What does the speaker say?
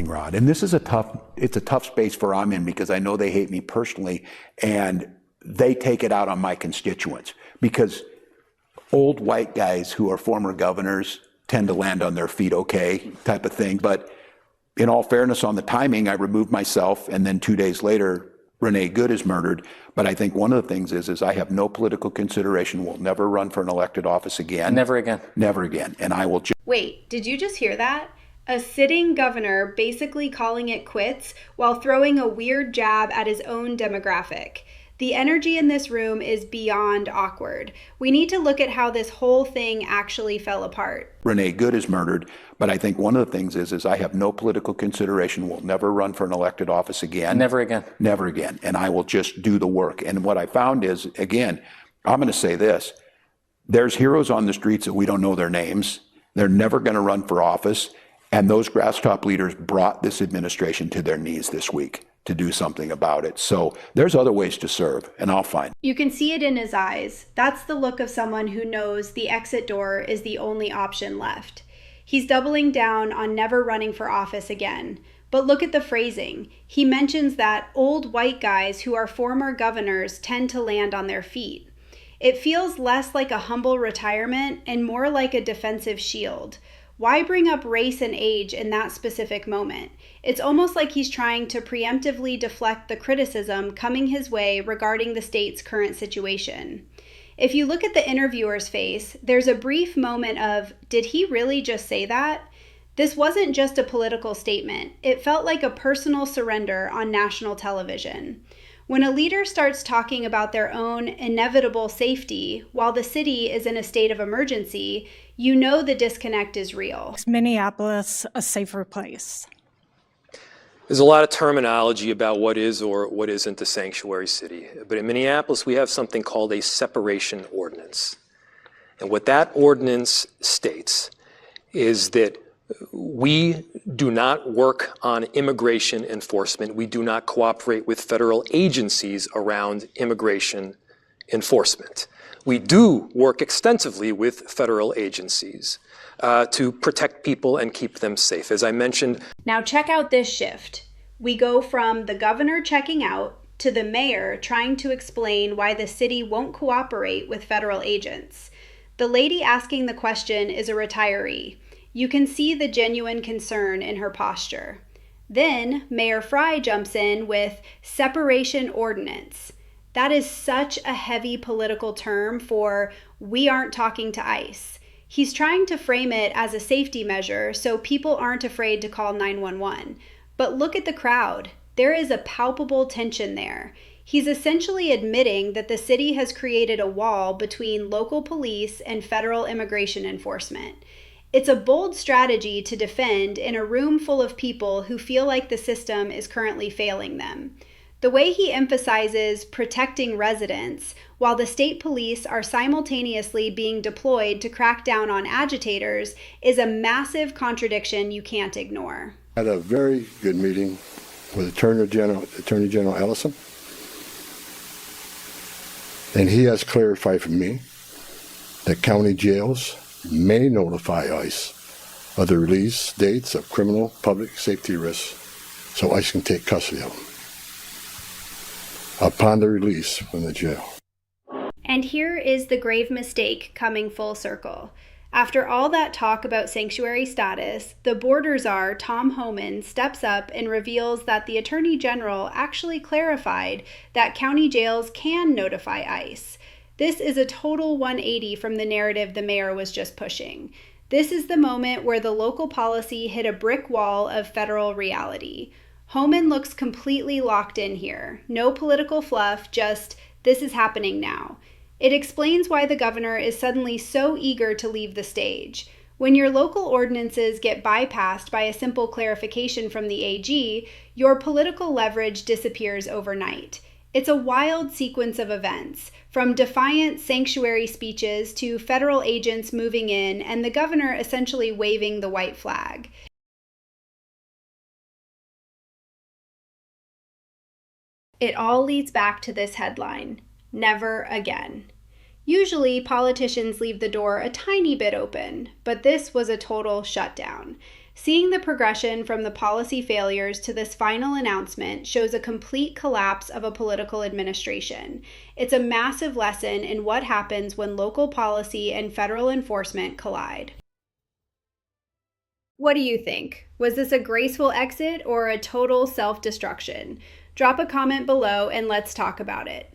Rod. And this is it's a tough space for I'm in, because I know they hate me personally and they take it out on my constituents, because old white guys who are former governors tend to land on their feet okay type of thing. But in all fairness on the timing, I removed myself, and then 2 days later, Renee Good is murdered. But I think one of the things is I have no political consideration, will never run for an elected office again. Never again. Never again. And I will Wait, did you just hear that? A sitting governor basically calling it quits while throwing a weird jab at his own demographic. The energy in this room is beyond awkward. We need to look at how this whole thing actually fell apart. Renee Good is murdered, but I think one of the things is I have no political consideration, will never run for an elected office again. Never again. Never again. And I will just do the work. And what I found is, again, I'm going to say this, there's heroes on the streets that we don't know their names. They're never going to run for office. And those grass-top leaders brought this administration to their knees this week to do something about it. So there's other ways to serve, and I'll find. You can see it in his eyes. That's the look of someone who knows the exit door is the only option left. He's doubling down on never running for office again. But look at the phrasing. He mentions that old white guys who are former governors tend to land on their feet. It feels less like a humble retirement and more like a defensive shield. Why bring up race and age in that specific moment? It's almost like he's trying to preemptively deflect the criticism coming his way regarding the state's current situation. If you look at the interviewer's face, there's a brief moment of, did he really just say that? This wasn't just a political statement. It felt like a personal surrender on national television. When a leader starts talking about their own inevitable safety while the city is in a state of emergency, you know the disconnect is real. Is Minneapolis a safer place? There's a lot of terminology about what is or what isn't a sanctuary city. But in Minneapolis, we have something called a separation ordinance. And what that ordinance states is that we do not work on immigration enforcement. We do not cooperate with federal agencies around immigration enforcement. We do work extensively with federal agencies to protect people and keep them safe. As I mentioned. Now check out this shift. We go from the governor checking out to the mayor trying to explain why the city won't cooperate with federal agents. The lady asking the question is a retiree. You can see the genuine concern in her posture. Then Mayor Fry jumps in with separation ordinance. That is such a heavy political term for we aren't talking to ICE. He's trying to frame it as a safety measure so people aren't afraid to call 911. But look at the crowd. There is a palpable tension there. He's essentially admitting that the city has created a wall between local police and federal immigration enforcement. It's a bold strategy to defend in a room full of people who feel like the system is currently failing them. The way he emphasizes protecting residents while the state police are simultaneously being deployed to crack down on agitators is a massive contradiction you can't ignore. I had a very good meeting with Attorney General Ellison, and he has clarified for me that county jails may notify ICE of the release dates of criminal public safety risks so ICE can take custody of them upon the release from the jail. And here is the grave mistake coming full circle. After all that talk about sanctuary status, the Border Czar Tom Homan steps up and reveals that the Attorney General actually clarified that county jails can notify ICE. This is a total 180 from the narrative the mayor was just pushing. This is the moment where the local policy hit a brick wall of federal reality. Homan looks completely locked in here. No political fluff, just this is happening now. It explains why the governor is suddenly so eager to leave the stage. When your local ordinances get bypassed by a simple clarification from the AG, your political leverage disappears overnight. It's a wild sequence of events, from defiant sanctuary speeches to federal agents moving in and the governor essentially waving the white flag. It all leads back to this headline, never again. Usually, politicians leave the door a tiny bit open, but this was a total shutdown. Seeing the progression from the policy failures to this final announcement shows a complete collapse of a political administration. It's a massive lesson in what happens when local policy and federal enforcement collide. What do you think? Was this a graceful exit or a total self-destruction? Drop a comment below and let's talk about it.